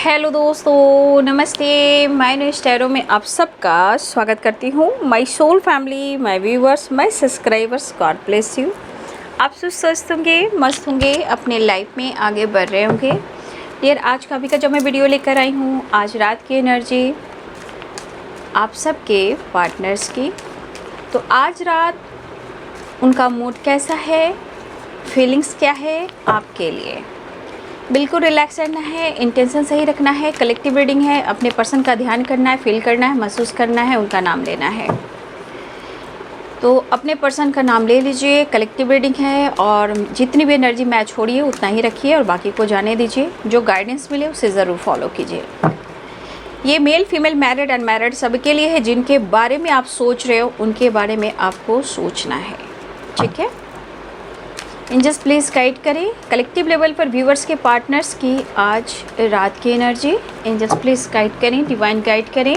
Hello दोस्तों, नमस्ते। मैं न्यूज़ टैरो में आप सबका स्वागत करती हूँ। My soul family, my viewers, my subscribers, God bless you. आप सब स्वस्थ होंगे, मस्त होंगे, अपने लाइफ में आगे बढ़ रहे होंगे। यार आज का अभी का जो मैं वीडियो लेकर आई हूँ, आज रात की एनर्जी आप सबके पार्टनर्स की। तो आज रात उनका मूड कैसा है, फीलिंग्स क्या है आपके लिए। बिल्कुल रिलैक्स रहना है, इंटेंशन सही रखना है। कलेक्टिव रीडिंग है, अपने पर्सन का ध्यान करना है, फील करना है, महसूस करना है, उनका नाम लेना है। तो अपने पर्सन का नाम ले लीजिए। कलेक्टिव रीडिंग है और जितनी भी एनर्जी मैच हो रही है उतना ही रखिए और बाकी को जाने दीजिए। जो गाइडेंस मिले उसे ज़रूर फॉलो कीजिए। ये मेल फीमेल मैरिड अनमैरिड सबके लिए है। जिनके बारे में आप सोच रहे हो उनके बारे में आपको सोचना है, ठीक है। एंजल्स प्लीज़ गाइड करें कलेक्टिव लेवल पर व्यूवर्स के पार्टनर्स की आज रात की एनर्जी। एंजल्स प्लीज़ गाइड करें, डिवाइन गाइड करें,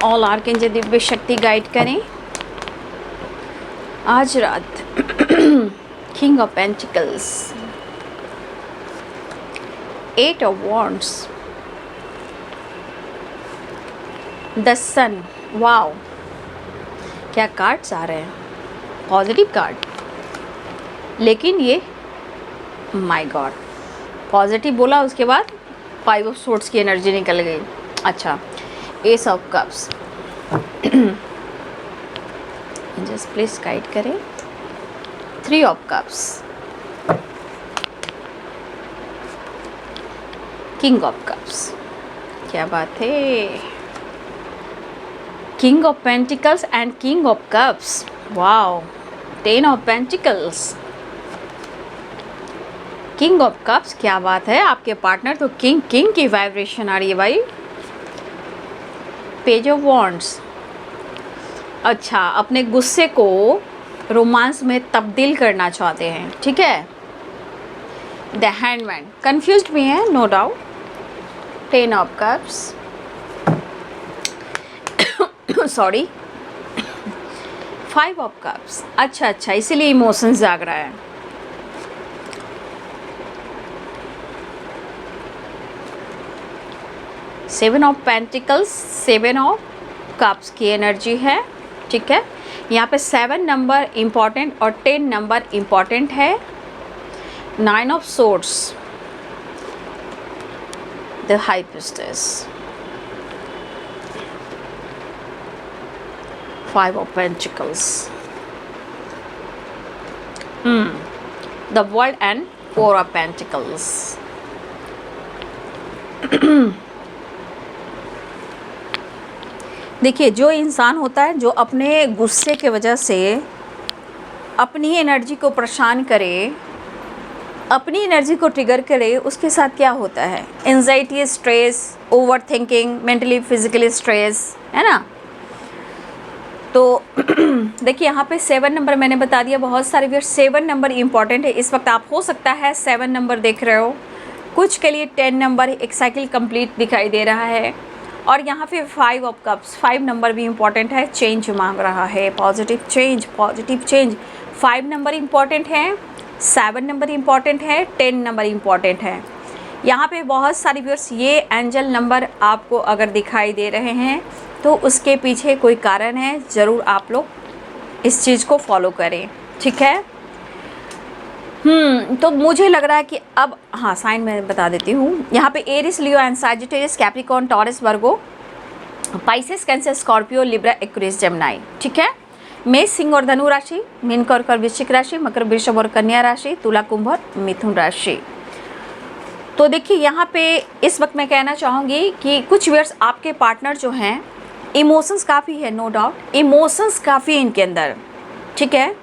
ऑल आर्कएंजल दिव्य शक्ति गाइड करें आज रात। King of pentacles, 8 of wands, the sun. Wow, क्या कार्ड्स आ रहे हैं, पॉजिटिव कार्ड। लेकिन ये माय गॉड पॉजिटिव बोला, उसके बाद 5 ऑफ सोर्ड्स की एनर्जी निकल गई। अच्छा, S of cups. Just please guide करें 3 of cups, king of cups. क्या बात है, king of pentacles and king of cups. Wow, 10 of pentacles, king of cups. क्या बात है, आपके पार्टनर तो किंग की वाइब्रेशन आ रही है भाई। Page of wands. अच्छा, अपने गुस्से को रोमांस में तब्दील करना चाहते हैं, ठीक है। द हैंडमैन, कंफ्यूज्ड भी है no doubt. 10 of cups, sorry, 5 of cups. अच्छा, इसीलिए इमोशंस जाग रहा है। Seven of pentacles, 7 of cups की एनर्जी है, ठीक है। यहाँ पे 7 नंबर इम्पॉर्टेंट और 10 नंबर इम्पॉर्टेंट है। 9 of swords, the high priestess, 5 of pentacles, the world and 4 of pentacles. देखिए, जो इंसान होता है जो अपने गुस्से के वजह से अपनी एनर्जी को परेशान करे, अपनी एनर्जी को ट्रिगर करे, उसके साथ क्या होता है, anxiety, stress, over thinking, mentally physically stress, है ना। तो देखिए यहाँ पे 7 नंबर मैंने बता दिया। बहुत सारे व्यूअर्स 7 नंबर इम्पॉर्टेंट है इस वक्त। आप हो सकता है 7 नंबर देख रहे हो, कुछ के लिए 10 नंबर, एक साइकिल कंप्लीट दिखाई दे रहा है। और यहाँ पे 5 ऑफ कप्स, 5 नंबर भी इम्पॉर्टेंट है, चेंज मांग रहा है, positive change, positive change. 5 number important है, 7 नंबर इम्पॉर्टेंट है, 10 नंबर इम्पॉर्टेंट है। यहाँ पे बहुत सारे व्यूअर्स ये एंजल नंबर आपको अगर दिखाई दे रहे हैं तो उसके पीछे कोई कारण है, ज़रूर आप लोग इस चीज़ को फॉलो करें, ठीक है। तो मुझे लग रहा है कि अब हाँ, साइन मैं बता देती हूँ। यहाँ पे Aries, Leo and Sagittarius, Capricorn, Taurus, Virgo, Pisces, Cancer, Scorpio, Libra, Aquarius, Gemini, ठीक है। मेष, सिंह और धनु राशि, मीन, कर्क और वृश्चिक राशि, मकर, वृषभ और कन्या राशि, तुला, कुंभ और मिथुन राशि। तो देखिए यहाँ पे इस वक्त मैं कहना चाहूँगी कि कुछ व्यूअर्स आपके पार्टनर जो हैं, इमोशंस काफ़ी है, नो डाउट इमोशंस काफ़ी है इनके अंदर, ठीक है।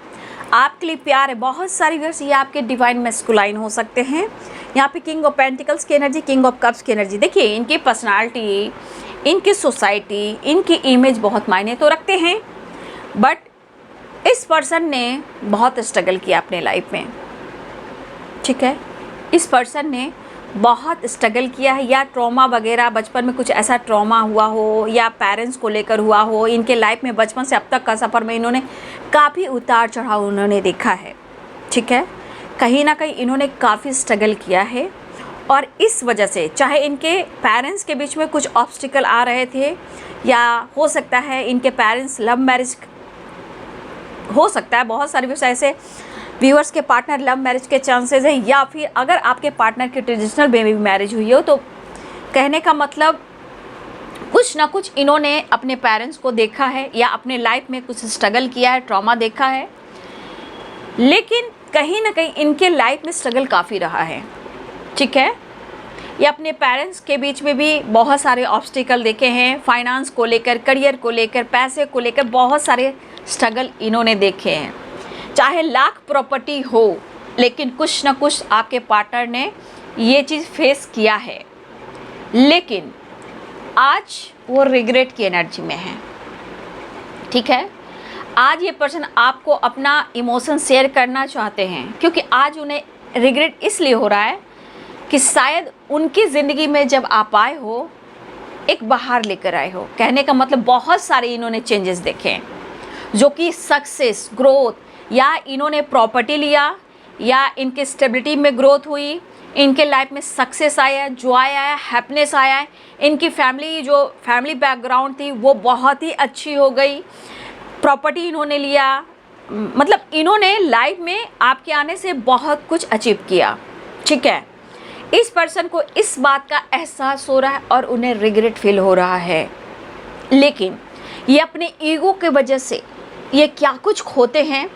आपके लिए प्यार है। बहुत सारी व्यूअर्स ये आपके डिवाइन मैस्कुलाइन हो सकते हैं। यहाँ पे किंग ऑफ पेंटिकल्स की एनर्जी, किंग ऑफ कप्स की एनर्जी। देखिए इनकी पर्सनालिटी, इनकी सोसाइटी, इनकी इमेज बहुत मायने तो रखते हैं, बट इस पर्सन ने बहुत स्ट्रगल किया अपने लाइफ में, ठीक है। इस पर्सन ने बहुत स्ट्रगल किया है, या ट्रॉमा वगैरह बचपन में कुछ ऐसा ट्रॉमा हुआ हो, या पेरेंट्स को लेकर हुआ हो। इनके लाइफ में बचपन से अब तक का सफ़र में इन्होंने काफ़ी उतार चढ़ाव उन्होंने देखा है, ठीक है। कहीं ना कहीं इन्होंने काफ़ी स्ट्रगल किया है और इस वजह से चाहे इनके पेरेंट्स के बीच में कुछ ऑब्स्टिकल आ रहे थे, या हो सकता है इनके पेरेंट्स लव मैरिज, हो सकता है बहुत सारे व्यूअर्स ऐसे व्यूअर्स के पार्टनर लव मैरिज के चांसेस है, या फिर अगर आपके पार्टनर की ट्रेडिशनल बेबी मैरिज हुई हो तो कहने का मतलब कुछ ना कुछ इन्होंने अपने पेरेंट्स को देखा है या अपने लाइफ में कुछ स्ट्रगल किया है, ट्रॉमा देखा है। लेकिन कहीं ना कहीं इनके लाइफ में स्ट्रगल काफ़ी रहा है, ठीक है। ये अपने पेरेंट्स के बीच में भी बहुत सारे ऑब्स्टिकल देखे हैं, फाइनेंस को लेकर, करियर को लेकर, पैसे को लेकर बहुत सारे स्ट्रगल इन्होंने देखे हैं। चाहे लाख प्रॉपर्टी हो, लेकिन कुछ ना कुछ आपके पार्टनर ने ये चीज़ फेस किया है। लेकिन आज वो रिग्रेट की एनर्जी में है, ठीक है। आज ये पर्सन आपको अपना इमोशन शेयर करना चाहते हैं, क्योंकि आज उन्हें रिग्रेट इसलिए हो रहा है कि शायद उनकी ज़िंदगी में जब आप आए हो, एक बाहर लेकर आए हो। कहने का मतलब बहुत सारे इन्होंने चेंजेस देखे हैं, जो कि सक्सेस, ग्रोथ, या इन्होंने प्रॉपर्टी लिया, या इनके स्टेबिलिटी में ग्रोथ हुई, इनके लाइफ में सक्सेस आया, जॉय आया, हैप्पीनेस आया। इनकी फैमिली, जो फैमिली बैकग्राउंड थी वो बहुत ही अच्छी हो गई, प्रॉपर्टी इन्होंने लिया, मतलब इन्होंने लाइफ में आपके आने से बहुत कुछ अचीव किया, ठीक है। इस पर्सन को इस बात का एहसास हो रहा है और उन्हें रिग्रेट फील हो रहा है, लेकिन ये अपने ईगो के वजह से ये क्या कुछ खोते हैं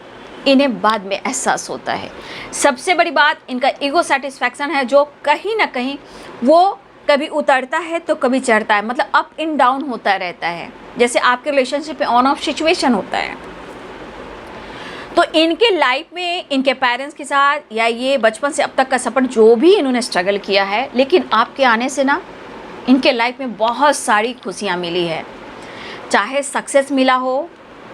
इन्हें बाद में एहसास होता है। सबसे बड़ी बात इनका ईगो सेटिस्फैक्शन है, जो कहीं ना कहीं वो कभी उतरता है तो कभी चढ़ता है, मतलब अप एंड डाउन होता रहता है, जैसे आपके रिलेशनशिप में ऑन ऑफ सिचुएशन होता है। तो इनके लाइफ में इनके पेरेंट्स के साथ या ये बचपन से अब तक का सफ़र जो भी इन्होंने स्ट्रगल किया है, लेकिन आपके आने से ना इनके लाइफ में बहुत सारी खुशियाँ मिली है। चाहे सक्सेस मिला हो,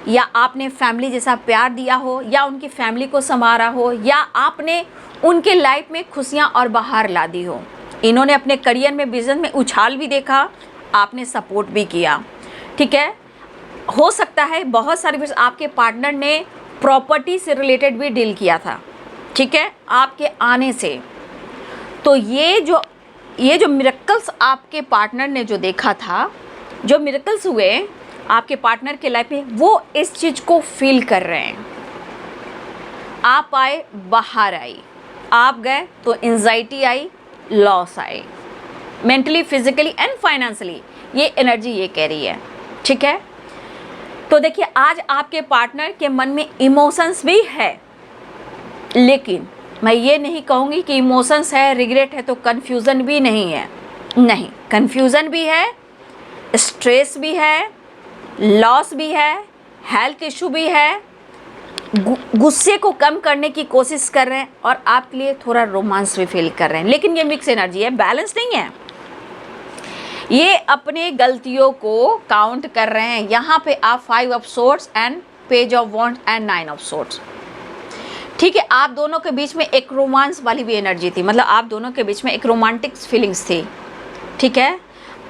या आपने फैमिली जैसा प्यार दिया हो, या उनकी फैमिली को संवारा हो, या आपने उनके लाइफ में खुशियाँ और बाहर ला दी हो। इन्होंने अपने करियर में, बिजनेस में उछाल भी देखा, आपने सपोर्ट भी किया, ठीक है। हो सकता है बहुत सारे आपके पार्टनर ने प्रॉपर्टी से रिलेटेड भी डील किया था, ठीक है, आपके आने से। तो ये जो मिरेकल्स आपके पार्टनर ने जो देखा था, जो मिरेकल्स हुए आपके पार्टनर के लाइफ में, वो इस चीज़ को फील कर रहे हैं। आप आए, बाहर आई, आप गए तो anxiety I, loss I, mentally, physically and financially, ये एनर्जी ये कह रही है, ठीक है। तो देखिए, आज आपके पार्टनर के मन में इमोशंस भी है, लेकिन मैं ये नहीं कहूँगी कि इमोशंस है, रिग्रेट है, तो कन्फ्यूज़न भी नहीं है। नहीं, कन्फ्यूज़न भी है, स्ट्रेस भी है, लॉस भी है, हेल्थ इशू भी है, गुस्से को कम करने की कोशिश कर रहे हैं, और आपके लिए थोड़ा रोमांस भी फील कर रहे हैं। लेकिन ये मिक्स एनर्जी है, बैलेंस नहीं है। ये अपने गलतियों को काउंट कर रहे हैं। यहाँ पे आप 5 of swords and page of wands and 9 of swords, ठीक है। आप दोनों के बीच में एक रोमांस वाली भी एनर्जी थी, मतलब आप दोनों के बीच में एक रोमांटिक फीलिंग्स थी, ठीक है।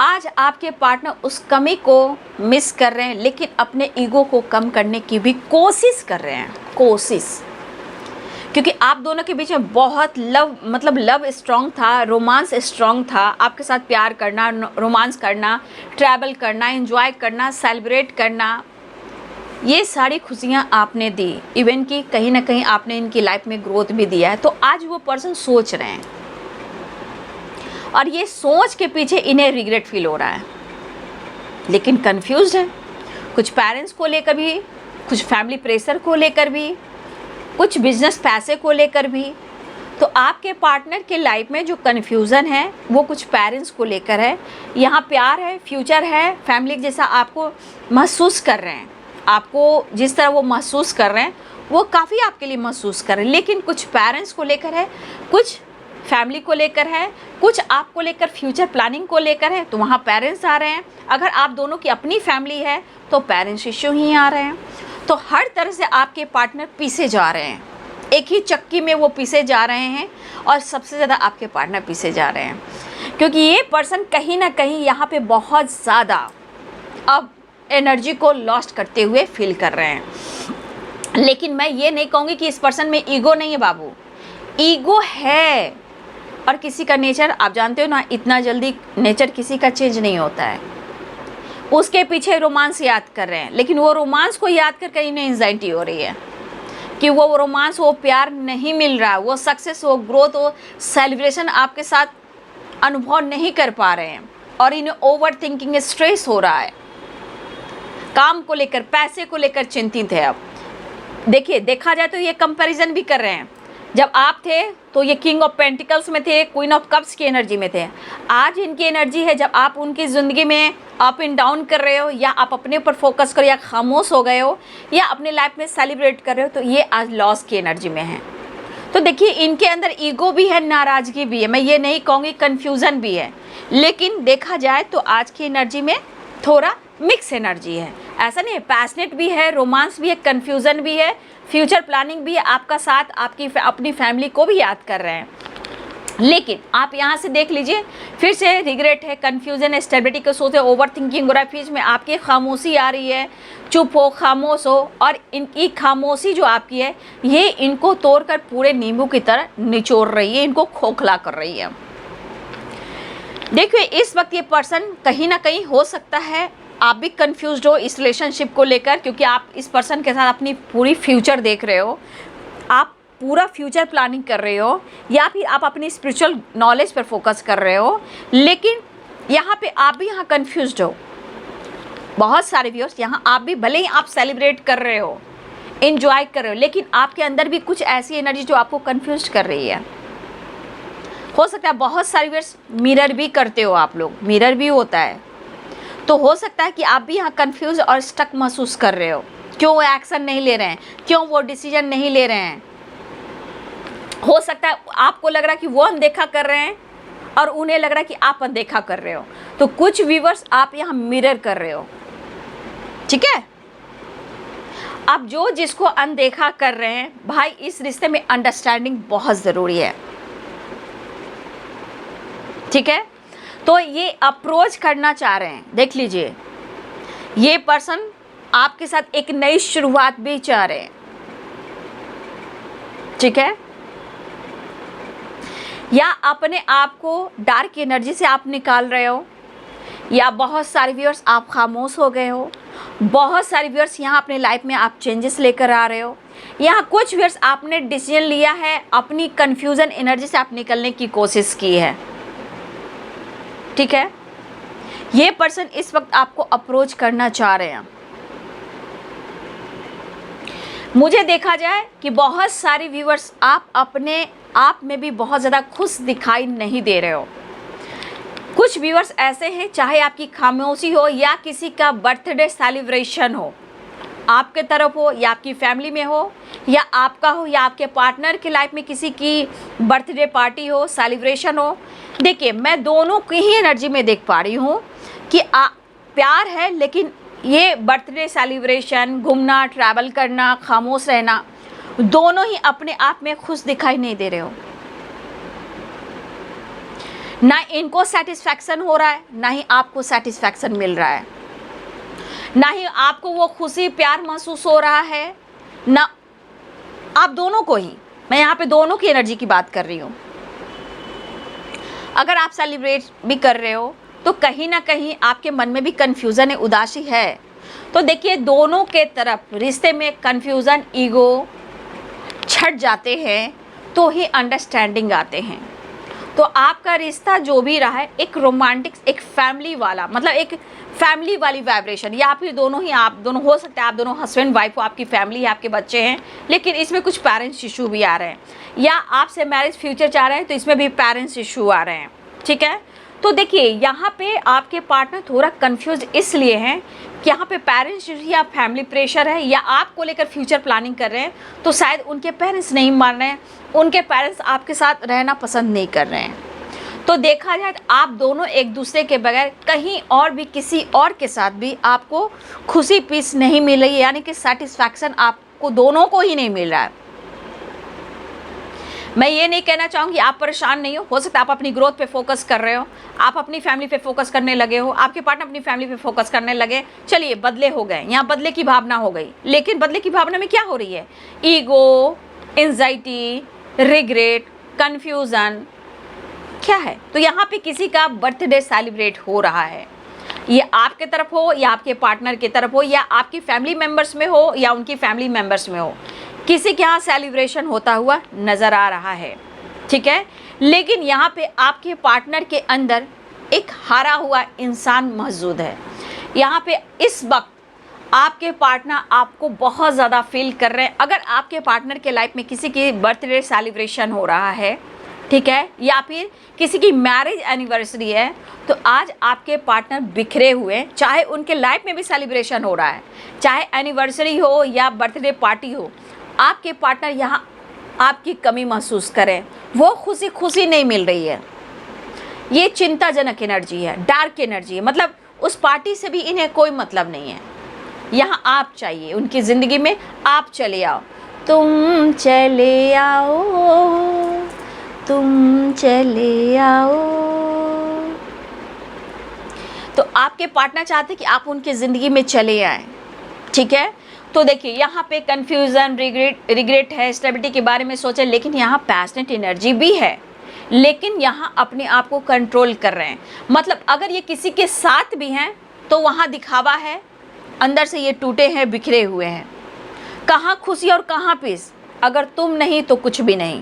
आज आपके पार्टनर उस कमी को मिस कर रहे हैं, लेकिन अपने ईगो को कम करने की भी कोशिश कर रहे हैं, क्योंकि आप दोनों के बीच में बहुत लव स्ट्रॉन्ग था, रोमांस स्ट्रॉन्ग था। आपके साथ प्यार करना, रोमांस करना, ट्रैवल करना, एंजॉय करना, सेलिब्रेट करना, ये सारी खुशियाँ आपने दी। इवन कि कहीं ना कहीं आपने इनकी लाइफ में ग्रोथ भी दिया है। तो आज वो पर्सन सोच रहे हैं, और ये सोच के पीछे इन्हें रिग्रेट फील हो रहा है, लेकिन कंफ्यूज्ड है, कुछ पेरेंट्स को लेकर भी, कुछ फैमिली प्रेशर को लेकर भी, कुछ बिजनेस पैसे को लेकर भी। तो आपके पार्टनर के लाइफ में जो कन्फ्यूज़न है वो कुछ पेरेंट्स को लेकर है। यहाँ प्यार है, फ्यूचर है, फैमिली जैसा आपको महसूस कर रहे हैं। आपको जिस तरह वो महसूस कर रहे हैं वो काफ़ी आपके लिए महसूस कर रहे हैं, लेकिन कुछ पेरेंट्स को लेकर है, कुछ फैमिली को लेकर है, कुछ आपको लेकर फ्यूचर प्लानिंग को लेकर है। तो वहाँ पेरेंट्स आ रहे हैं। अगर आप दोनों की अपनी फैमिली है तो पेरेंट्स इश्यू ही आ रहे हैं। तो हर तरह से आपके पार्टनर पीछे जा रहे हैं, एक ही चक्की में वो पीछे जा रहे हैं, और सबसे ज़्यादा आपके पार्टनर पीछे जा रहे हैं, क्योंकि ये पर्सन कहीं ना कहीं यहाँ पे बहुत ज़्यादा अब एनर्जी को लॉस्ट करते हुए फील कर रहे हैं। लेकिन मैं ये नहीं कहूँगी कि इस पर्सन में ईगो नहीं है बाबू, ईगो है, और किसी का नेचर आप जानते हो ना, इतना जल्दी नेचर किसी का चेंज नहीं होता है। उसके पीछे रोमांस याद कर रहे हैं, लेकिन वो रोमांस को याद करके इन्हें एंजाइटी हो रही है कि वो रोमांस, वो प्यार नहीं मिल रहा, वो सक्सेस, वो ग्रोथ, वो सेलिब्रेशन आपके साथ अनुभव नहीं कर पा रहे हैं और इन्हें ओवर थिंकिंग, स्ट्रेस हो रहा है, काम को लेकर, पैसे को लेकर चिंतित है। अब देखिए, देखा जाए तो ये कंपैरिजन भी कर रहे हैं। जब आप थे तो ये किंग ऑफ पेंटिकल्स में थे, क्वीन ऑफ कप्स की एनर्जी में थे। आज इनकी एनर्जी है जब आप उनकी ज़िंदगी में अप एंड डाउन कर रहे हो, या आप अपने ऊपर फोकस करो, या खामोश हो गए हो, या अपने लाइफ में सेलिब्रेट कर रहे हो, तो ये आज लॉस की एनर्जी में है। तो देखिए, इनके अंदर ईगो भी है, नाराज़गी भी है, मैं ये नहीं कहूँगी कन्फ्यूज़न भी है, लेकिन देखा जाए तो आज की एनर्जी में थोड़ा मिक्स एनर्जी है। ऐसा नहीं है, पैशनेट भी है, रोमांस भी है, कन्फ्यूज़न भी है, फ्यूचर प्लानिंग भी है, आपका साथ आपकी अपनी फैमिली को भी याद कर रहे हैं। लेकिन आप यहाँ से देख लीजिए, फिर से रिग्रेट है, कन्फ्यूज़न है, स्टेबिलिटी को सोचते, ओवर थिंकिंग हो रहा है, बीच में आपकी खामोशी आ रही है, चुप हो, खामोश हो, और इनकी खामोशी जो आपकी है ये इनको तोड़कर पूरे नींबू की तरह निचोड़ रही है, इनको खोखला कर रही है। देखिए, इस वक्त ये पर्सन कहीं ना कहीं हो सकता है आप भी कंफ्यूज्ड हो इस रिलेशनशिप को लेकर, क्योंकि आप इस पर्सन के साथ अपनी पूरी फ्यूचर देख रहे हो, आप पूरा फ्यूचर प्लानिंग कर रहे हो, या फिर आप अपनी स्पिरिचुअल नॉलेज पर फोकस कर रहे हो। लेकिन यहाँ पे आप भी यहाँ कंफ्यूज्ड हो। बहुत सारे व्यूअर्स यहाँ आप भी, भले ही आप सेलिब्रेट कर रहे हो, एंजॉय कर रहे हो, लेकिन आपके अंदर भी कुछ ऐसी एनर्जी जो आपको कंफ्यूज कर रही है। हो सकता है बहुत सारे व्यूअर्स मिरर भी करते हो आप लोग, मिरर भी होता है, तो हो सकता है कि आप भी यहाँ कंफ्यूज और स्टक महसूस कर रहे हो। क्यों वो एक्शन नहीं ले रहे हैं, क्यों वो डिसीजन नहीं ले रहे हैं। हो सकता है आपको लग रहा है कि वो अनदेखा कर रहे हैं और उन्हें लग रहा है कि आप अनदेखा कर रहे हो। तो कुछ व्यूअर्स आप यहाँ मिरर कर रहे हो, ठीक है। अब जो जिसको अनदेखा कर रहे हैं, भाई इस रिश्ते में अंडरस्टैंडिंग बहुत ज़रूरी है, ठीक है। तो ये अप्रोच करना चाह रहे हैं, देख लीजिए, ये पर्सन आपके साथ एक नई शुरुआत भी चाह रहे हैं, ठीक है। या अपने आप को डार्क एनर्जी से आप निकाल रहे हो, या बहुत सारे व्यूअर्स आप खामोश हो गए हो, बहुत सारे व्यूअर्स यहाँ अपने लाइफ में आप चेंजेस लेकर आ रहे हो, यहाँ कुछ व्यूअर्स आपने डिसीजन लिया है, अपनी कन्फ्यूज़न एनर्जी से आप निकलने की कोशिश की है, ठीक है। ये पर्सन इस वक्त आपको अप्रोच करना चाह रहे हैं। मुझे देखा जाए कि बहुत सारे व्यूअर्स आप अपने आप में भी बहुत ज़्यादा खुश दिखाई नहीं दे रहे हो। कुछ व्यूअर्स ऐसे हैं, चाहे आपकी खामोशी हो या किसी का बर्थडे सेलिब्रेशन हो, आपके तरफ हो या आपकी फैमिली में हो, या आपका हो या आपके पार्टनर की लाइफ में किसी की बर्थडे पार्टी हो, सेलिब्रेशन हो। देखिए, मैं दोनों की ही एनर्जी में देख पा रही हूँ कि प्यार है, लेकिन ये बर्थडे सेलिब्रेशन, घूमना, ट्रैवल करना, खामोश रहना, दोनों ही अपने आप में खुश दिखाई नहीं दे रहे हो। ना इनको सेटिस्फैक्शन हो रहा है, ना ही आपको सेटिस्फैक्शन मिल रहा है, ना ही आपको वो खुशी प्यार महसूस हो रहा है, ना आप दोनों को ही। मैं यहाँ पे दोनों की एनर्जी की बात कर रही हूँ। अगर आप सेलिब्रेट भी कर रहे हो तो कहीं ना कहीं आपके मन में भी कन्फ्यूज़न है, उदासी है। तो देखिए, दोनों के तरफ रिश्ते में कन्फ्यूज़न, ईगो छट जाते हैं तो ही अंडरस्टैंडिंग आते हैं। तो आपका रिश्ता जो भी रहा है, एक रोमांटिक, एक फैमिली वाला, मतलब एक फैमिली वाली वाइब्रेशन, या फिर दोनों ही, आप दोनों हो सकता है, आप दोनों हस्बैंड वाइफ हो, आपकी फैमिली है, आपके बच्चे हैं, लेकिन इसमें कुछ पेरेंट्स इशू भी आ रहे हैं, या आपसे मैरिज फ्यूचर चाह रहे हैं तो इसमें भी पेरेंट्स इशू आ रहे हैं, ठीक है। तो देखिए, यहाँ पे आपके पार्टनर थोड़ा कंफ्यूज इसलिए हैं कि यहाँ पे पेरेंट्स या फैमिली प्रेशर है, या आपको लेकर फ्यूचर प्लानिंग कर रहे हैं, तो शायद उनके पेरेंट्स नहीं मान रहे हैं, उनके पेरेंट्स आपके साथ रहना पसंद नहीं कर रहे हैं। तो देखा जाए तो आप दोनों एक दूसरे के बगैर कहीं और भी, किसी और के साथ भी आपको खुशी पीस नहीं मिल रही है, यानी कि सेटिस्फैक्शन आपको दोनों को ही नहीं मिल रहा है। मैं ये नहीं कहना चाहूँगी आप परेशान नहीं हो सकता है आप अपनी ग्रोथ पे फोकस कर रहे हो, आप अपनी फैमिली पे फोकस करने लगे हो, आपके पार्टनर अपनी फैमिली पे फोकस करने लगे, चलिए बदले हो गए, यहाँ बदले की भावना हो गई। लेकिन बदले की भावना में क्या हो रही है? ईगो, एंजाइटी, रिग्रेट, कन्फ्यूज़न, क्या है? तो यहाँ पे किसी का बर्थडे सेलिब्रेट हो रहा है, ये आपके तरफ हो या आपके पार्टनर की तरफ हो या आपकी फैमिली मेम्बर्स में हो या उनकी फैमिली मेम्बर्स में हो, किसी के यहाँ सेलिब्रेशन होता हुआ नज़र आ रहा है, ठीक है। लेकिन यहाँ पे आपके पार्टनर के अंदर एक हारा हुआ इंसान मौजूद है। यहाँ पे इस वक्त आपके पार्टनर आपको बहुत ज़्यादा फील कर रहे हैं। अगर आपके पार्टनर के लाइफ में किसी की बर्थडे सेलिब्रेशन हो रहा है, ठीक है, या फिर किसी की मैरिज एनिवर्सरी है, तो आज आपके पार्टनर बिखरे हुए हैं। चाहे उनके लाइफ में भी सेलिब्रेशन हो रहा है, चाहे एनिवर्सरी हो या बर्थडे पार्टी हो, आपके पार्टनर यहाँ आपकी कमी महसूस करें, वो खुशी नहीं मिल रही है। ये चिंताजनक एनर्जी है, डार्क एनर्जी है। मतलब उस पार्टी से भी इन्हें कोई मतलब नहीं है। यहाँ आप चाहिए उनकी ज़िंदगी में, आप चले आओ, तुम चले आओ, तुम चले आओ। तो आपके पार्टनर चाहते कि आप उनकी ज़िंदगी में चले आए, ठीक है। तो देखिए यहाँ पे कंफ्यूजन, रिग्रेट है, स्टेबिलिटी के बारे में सोचें, लेकिन यहाँ पैशनेट एनर्जी भी है, लेकिन यहाँ अपने आप को कंट्रोल कर रहे हैं। मतलब अगर ये किसी के साथ भी हैं तो वहाँ दिखावा है, अंदर से ये टूटे हैं, बिखरे हुए हैं। कहाँ खुशी और कहाँ पीस? अगर तुम नहीं तो कुछ भी नहीं,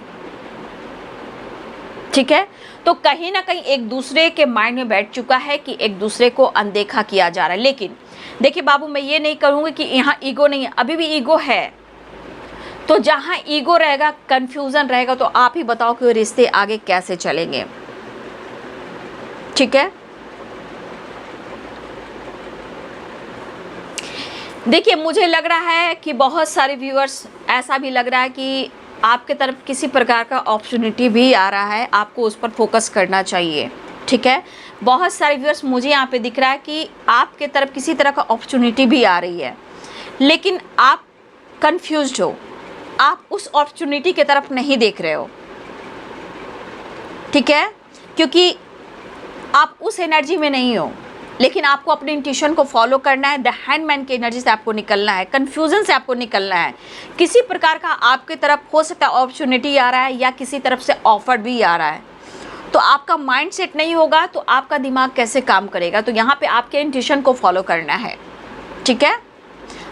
ठीक है। तो कहीं ना कहीं एक दूसरे के माइंड में बैठ चुका है कि एक दूसरे को अनदेखा किया जा रहा है। लेकिन देखिए बाबू, मैं ये नहीं कहूँगी कि यहाँ ईगो नहीं है, अभी भी ईगो है। तो जहाँ ईगो रहेगा, कंफ्यूजन रहेगा, तो आप ही बताओ कि रिश्ते आगे कैसे चलेंगे, ठीक है। देखिए मुझे लग रहा है कि बहुत सारे व्यूअर्स, ऐसा भी लग रहा है कि आपके तरफ किसी प्रकार का अपॉर्चुनिटी भी आ रहा है, आपको उस पर फोकस करना चाहिए, ठीक है। बहुत सारे व्यूअर्स मुझे यहाँ पे दिख रहा है कि आपके तरफ किसी तरह का अपॉर्चुनिटी भी आ रही है, लेकिन आप कंफ्यूज्ड हो, आप उस अपॉर्चुनिटी की तरफ नहीं देख रहे हो, ठीक है, क्योंकि आप उस एनर्जी में नहीं हो। लेकिन आपको अपने इंट्यूशन को फॉलो करना है, द हैंडमैन की एनर्जी से आपको निकलना है, कन्फ्यूज़न से आपको निकलना है। किसी प्रकार का आपकी तरफ हो सकता है अपॉर्चुनिटी आ रहा है या किसी तरफ से ऑफर भी आ रहा है, तो आपका माइंड सेट नहीं होगा तो आपका दिमाग कैसे काम करेगा? तो यहाँ पे आपके इंट्यूशन को फॉलो करना है, ठीक है।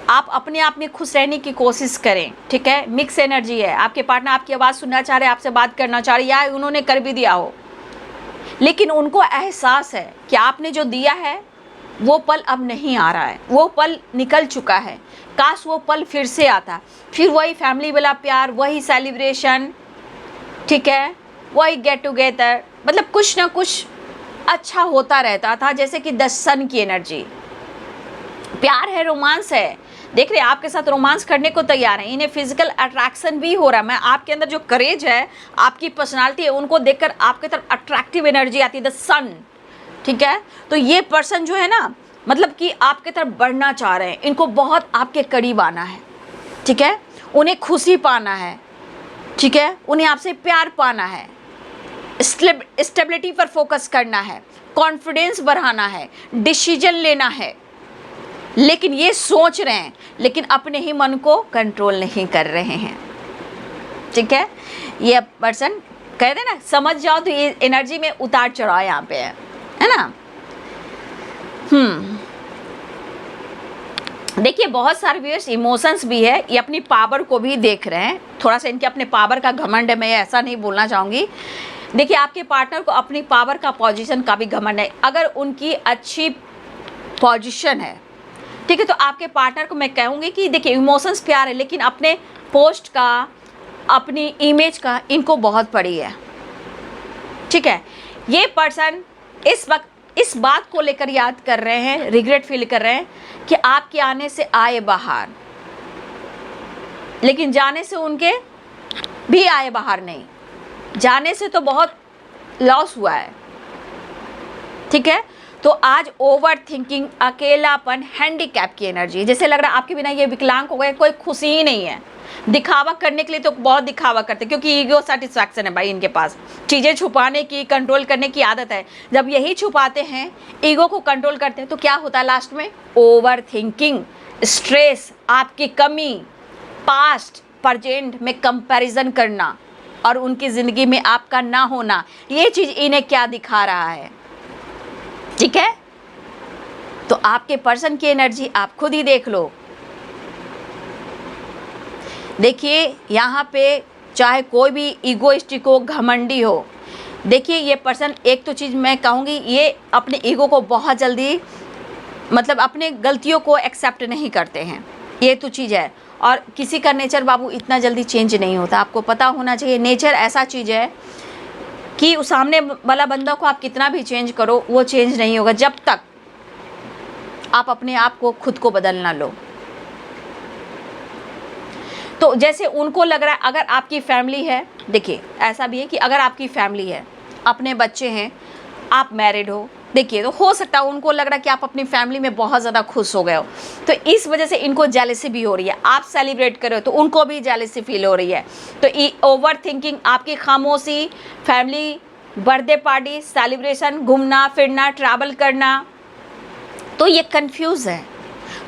आप अपने आप में खुश रहने की कोशिश करें, ठीक है। मिक्स एनर्जी है, आपके पार्टनर आपकी आवाज़ सुनना चाह रहे हैं, आपसे बात करना चाह रहे हैं, या उन्होंने कर भी दिया हो, लेकिन उनको एहसास है कि आपने जो दिया है वो पल अब नहीं आ रहा है, वो पल निकल चुका है। काश वो पल फिर से आता, फिर वही फैमिली वाला प्यार, वही सेलिब्रेशन, ठीक है, वही गेट टुगेदर, मतलब कुछ ना कुछ अच्छा होता रहता था, जैसे कि द सन की एनर्जी। प्यार है, रोमांस है, देख रहे हैं आपके साथ रोमांस करने को तैयार हैं, इन्हें फिजिकल अट्रैक्शन भी हो रहा है। मैं आपके अंदर जो करेज है, आपकी पर्सनालिटी है, उनको देखकर आपके तरफ अट्रैक्टिव एनर्जी आती है, द सन, ठीक है। तो ये पर्सन जो है ना, मतलब कि आपके तरफ बढ़ना चाह रहे हैं, इनको बहुत आपके करीब आना है, ठीक है, उन्हें खुशी पाना है, ठीक है, उन्हें आपसे प्यार पाना है, स्टेबिलिटी पर फोकस करना है, कॉन्फिडेंस बढ़ाना है, डिसीजन लेना है। लेकिन ये सोच रहे हैं, लेकिन अपने ही मन को कंट्रोल नहीं कर रहे हैं, ठीक है। ये पर्सन कहते हैं ना, समझ जाओ तो ये एनर्जी में उतार चढ़ाव यहाँ पे है ना। देखिए बहुत सारे व्यूअर्स इमोशंस भी है, ये अपनी पावर को भी देख रहे हैं, थोड़ा सा इनके अपने पावर का घमंड है, मैं ऐसा नहीं बोलना चाहूँगी। देखिए आपके पार्टनर को अपनी पावर का, पोजीशन का भी घमंड है। अगर उनकी अच्छी पोजीशन है, ठीक है, तो आपके पार्टनर को मैं कहूँगी कि देखिए इमोशंस प्यार है, लेकिन अपने पोस्ट का, अपनी इमेज का इनको बहुत पड़ी है, ठीक है। ये पर्सन इस वक्त इस बात को लेकर याद कर रहे हैं, रिग्रेट फील कर रहे हैं कि आपके आने से आए बाहर, लेकिन जाने से उनके भी आए बाहर नहीं, जाने से तो बहुत लॉस हुआ है, ठीक है। तो आज ओवर थिंकिंग, अकेलापन, हैंडीकैप की एनर्जी, जैसे लग रहा है आपके बिना ये विकलांग हो गए, कोई खुशी ही नहीं है। दिखावा करने के लिए तो बहुत दिखावा करते हैं, क्योंकि ईगो सेटिस्फैक्शन है भाई इनके पास, चीज़ें छुपाने की, कंट्रोल करने की आदत है। जब यही छुपाते हैं, ईगो को कंट्रोल करते हैं, तो क्या होता है लास्ट में? ओवर थिंकिंग, स्ट्रेस, आपकी कमी, पास्ट प्रेजेंट में कंपैरिजन करना, और उनकी ज़िंदगी में आपका ना होना, ये चीज़ इन्हें क्या दिखा रहा है, ठीक है। तो आपके पर्सन की एनर्जी आप खुद ही देख लो। देखिए यहाँ पे चाहे कोई भी ईगोइस्टिक हो, घमंडी हो, देखिए ये पर्सन, एक तो चीज़ मैं कहूँगी, ये अपने ईगो को बहुत जल्दी, मतलब अपने गलतियों को एक्सेप्ट नहीं करते हैं, ये तो चीज़ है। और किसी का नेचर बाबू इतना जल्दी चेंज नहीं होता, आपको पता होना चाहिए। नेचर ऐसा चीज़ है कि उस सामने वाला बंदा को आप कितना भी चेंज करो, वो चेंज नहीं होगा जब तक आप अपने आप को, खुद को बदल ना लो। तो जैसे उनको लग रहा है, अगर आपकी फैमिली है, देखिए ऐसा भी है कि अगर आपकी फैमिली है, अपने बच्चे हैं, आप मैरिड हो, देखिए तो हो सकता है उनको लग रहा है कि आप अपनी फैमिली में बहुत ज़्यादा खुश हो गए हो, तो इस वजह से इनको जेलसी भी हो रही है। आप सेलिब्रेट कर रहे हो तो उनको भी जेलसी फील हो रही है। तो ओवर थिंकिंग, आपकी खामोशी, फैमिली बर्थडे पार्टी, सेलिब्रेशन, घूमना फिरना, ट्रैवल करना, तो ये कंफ्यूज है।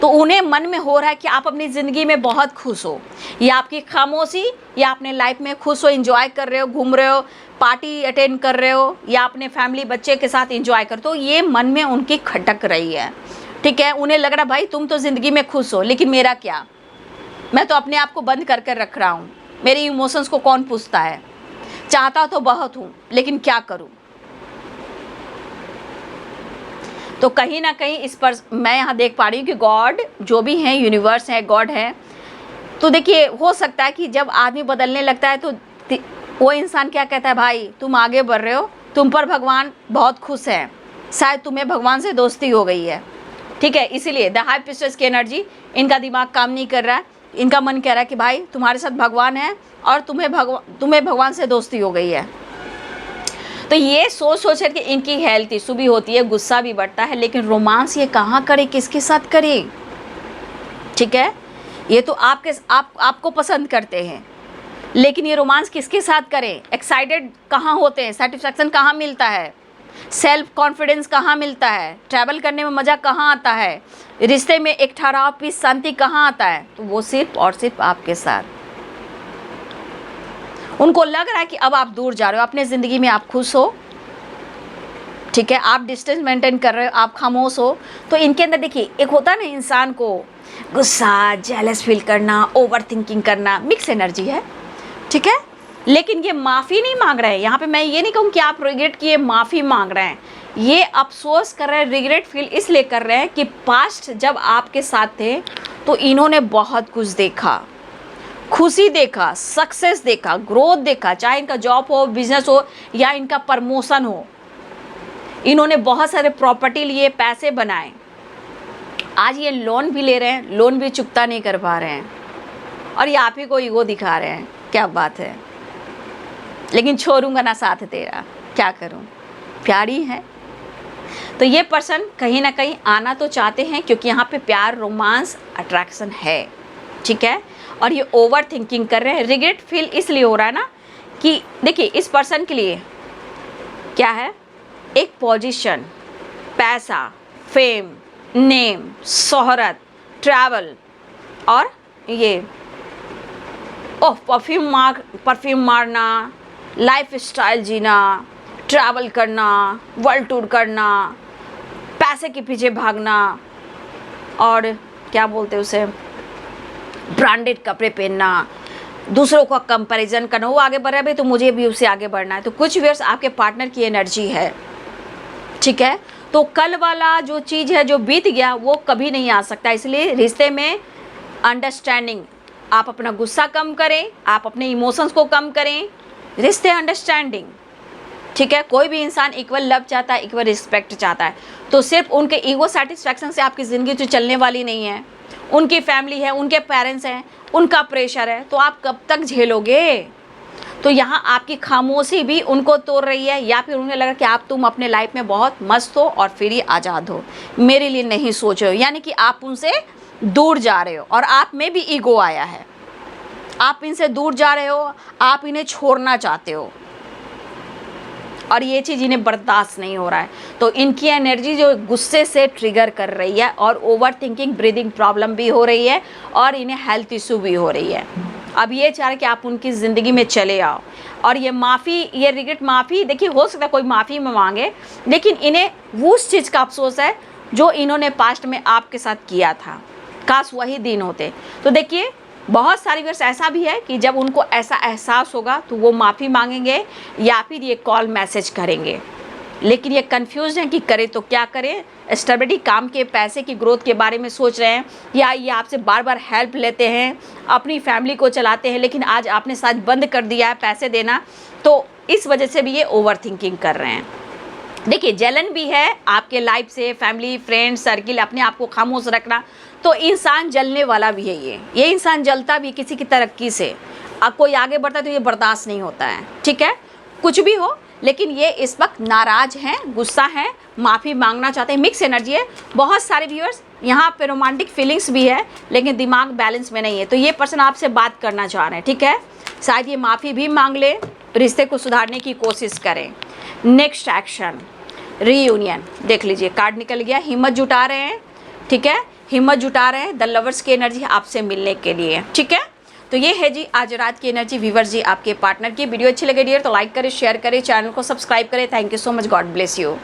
तो उन्हें मन में हो रहा है कि आप अपनी ज़िंदगी में बहुत खुश हो, या आपकी खामोशी, या अपने लाइफ में खुश हो, एंजॉय कर रहे हो, घूम रहे हो, पार्टी अटेंड कर रहे हो, या अपने फैमिली बच्चे के साथ एंजॉय कर, तो ये मन में उनकी खटक रही है, ठीक है। उन्हें लग रहा भाई तुम तो ज़िंदगी में खुश हो, लेकिन मेरा क्या, मैं तो अपने आप को बंद कर कर रख रहा हूँ, मेरे इमोशंस को कौन पूछता है, चाहता तो बहुत हूँ लेकिन क्या करूँ। तो कहीं ना कहीं इस पर मैं यहाँ देख पा रही हूँ कि गॉड जो भी हैं, यूनिवर्स है, गॉड है। तो देखिए हो सकता है कि जब आदमी बदलने लगता है तो वो इंसान क्या कहता है, भाई तुम आगे बढ़ रहे हो, तुम पर भगवान बहुत खुश है, शायद तुम्हें भगवान से दोस्ती हो गई है, ठीक है। इसीलिए द हाई प्रीस्टेस की एनर्जी, इनका दिमाग काम नहीं कर रहा है, इनका मन कह रहा है कि भाई तुम्हारे साथ भगवान है और तुम्हें भगवान से दोस्ती हो गई है। तो ये सोच सोच करके इनकी हेल्थ इशू भी होती है, गुस्सा भी बढ़ता है, लेकिन रोमांस ये कहाँ करे, किसके साथ करे, ठीक है। ये तो आपको पसंद करते हैं, लेकिन ये रोमांस किसके साथ करें, एक्साइटेड कहाँ होते हैं, सेटिस्फैक्शन कहाँ मिलता है, सेल्फ कॉन्फिडेंस कहाँ मिलता है, ट्रैवल करने में मज़ा कहाँ आता है, रिश्ते में एक ठहराव, पीस, शांति कहाँ आता है, तो वो सिर्फ और सिर्फ आपके साथ। उनको लग रहा है कि अब आप दूर जा रहे हो, अपने ज़िंदगी में आप खुश हो, ठीक है, आप डिस्टेंस मेंटेन कर रहे हो, आप खामोश हो। तो इनके अंदर देखिए एक होता है ना, इंसान को गुस्सा, जेलस फील करना, ओवर थिंकिंग करना, मिक्स एनर्जी है, ठीक है। लेकिन ये माफ़ी नहीं मांग रहे हैं, यहाँ पे मैं ये नहीं कहूँ कि आप रिग्रेट किए माफ़ी मांग रहे हैं, ये अफसोस कर रहे हैं, रिग्रेट फील इसलिए कर रहे हैं कि पास्ट जब आपके साथ थे तो इन्होंने बहुत कुछ देखा, खुशी देखा, सक्सेस देखा, ग्रोथ देखा, चाहे इनका जॉब हो, बिजनेस हो, या इनका प्रमोशन हो, इन्होंने बहुत सारे प्रॉपर्टी लिए, पैसे बनाए, आज ये लोन भी ले रहे हैं, लोन भी चुकता नहीं कर पा रहे हैं, और ये आप ही को ईगो दिखा रहे हैं, क्या बात है। लेकिन छोड़ूंगा ना साथ तेरा, क्या करूं, प्यारी है। तो ये पर्सन कहीं ना कहीं आना तो चाहते हैं, क्योंकि यहाँ पे प्यार, रोमांस, अट्रैक्शन है, ठीक है। और ये ओवर थिंकिंग कर रहे हैं, रिग्रेट फील इसलिए हो रहा है ना कि देखिए इस पर्सन के लिए क्या है, एक पोजीशन, पैसा, फेम, नेम, शोहरत, ट्रैवल, और ये परफ्यूम मारना, लाइफ स्टाइल जीना, ट्रैवल करना, वर्ल्ड टूर करना, पैसे के पीछे भागना, और क्या बोलते हैं उसे, ब्रांडेड कपड़े पहनना, दूसरों का कंपैरिजन करना, वो आगे बढ़ रहा है भाई तो मुझे भी उससे आगे बढ़ना है। तो कुछ व्यूअर्स आपके पार्टनर की एनर्जी है, ठीक है। तो कल वाला जो चीज़ है जो बीत गया वो कभी नहीं आ सकता, इसलिए रिश्ते में अंडरस्टैंडिंग, आप अपना गुस्सा कम करें, आप अपने इमोशंस को कम करें, रिश्ते अंडरस्टैंडिंग, ठीक है। कोई भी इंसान इक्वल लव चाहता है, इक्वल रिस्पेक्ट चाहता है। तो सिर्फ उनके ईगो सेटिस्फैक्शन से आपकी ज़िंदगी तो चलने वाली नहीं है, उनकी फैमिली है, उनके पेरेंट्स हैं, उनका प्रेशर है, तो आप कब तक झेलोगे। तो यहाँ आपकी खामोशी भी उनको तोड़ रही है, या फिर उन्हें लगा कि तुम अपने लाइफ में बहुत मस्त हो और फ्री आज़ाद हो, मेरे लिए नहीं सोच रहे हो, यानी कि आप उनसे दूर जा रहे हो, और आप में भी ईगो आया है, आप इनसे दूर जा रहे हो, आप इन्हें छोड़ना चाहते हो, और ये चीज़ इन्हें बर्दाश्त नहीं हो रहा है। तो इनकी एनर्जी जो गुस्से से ट्रिगर कर रही है, और ओवर थिंकिंग, ब्रीदिंग प्रॉब्लम भी हो रही है, और इन्हें हेल्थ इशू भी हो रही है। अब ये चाह रहे कि आप उनकी ज़िंदगी में चले आओ, और ये माफ़ी, ये रिग्रेट, माफ़ी देखिए हो सकता है कोई माफ़ी में मांगे, लेकिन इन्हें वो उस चीज़ का अफसोस है जो इन्होंने पास्ट में आपके साथ किया था, काश वही दिन होते। तो देखिए बहुत सारी वर्ष ऐसा भी है कि जब उनको ऐसा एहसास होगा तो वो माफ़ी मांगेंगे या फिर ये कॉल मैसेज करेंगे, लेकिन ये कंफ्यूज हैं कि करें तो क्या करें। स्टेबिलिटी, काम के, पैसे की ग्रोथ के बारे में सोच रहे हैं, या ये आपसे बार बार हेल्प लेते हैं, अपनी फैमिली को चलाते हैं, लेकिन आज आपने साथ बंद कर दिया है पैसे देना, तो इस वजह से भी ये ओवर थिंकिंग कर रहे हैं। देखिए जलन भी है आपके लाइफ से, फैमिली, फ्रेंड सर्किल, अपने आप को खामोश रखना, तो इंसान जलने वाला भी है। ये इंसान जलता भी किसी की तरक्की से, अब कोई आगे बढ़ता है तो ये बर्दाश्त नहीं होता है, ठीक है, कुछ भी हो, लेकिन ये इस वक्त नाराज़ हैं, गुस्सा हैं, माफ़ी मांगना चाहते हैं, मिक्स एनर्जी है। बहुत सारे व्यूअर्स यहाँ पे रोमांटिक फीलिंग्स भी है, लेकिन दिमाग बैलेंस में नहीं है, तो ये पर्सन आपसे बात करना चाह रहे हैं, ठीक है, शायद ये माफ़ी भी मांग ले, रिश्ते को सुधारने की कोशिश करें। नेक्स्ट एक्शन रीयूनियन, देख लीजिए कार्ड निकल गया, हिम्मत जुटा रहे हैं, ठीक है, हिम्मत जुटा रहे हैं, द लवर्स की एनर्जी आपसे मिलने के लिए, ठीक है। तो ये है जी आज रात की एनर्जी। व्यूअर्स जी आपके पार्टनर की वीडियो अच्छी लगे डियर तो लाइक करें, शेयर करें, चैनल को सब्सक्राइब करें। Thank you so much, God bless you.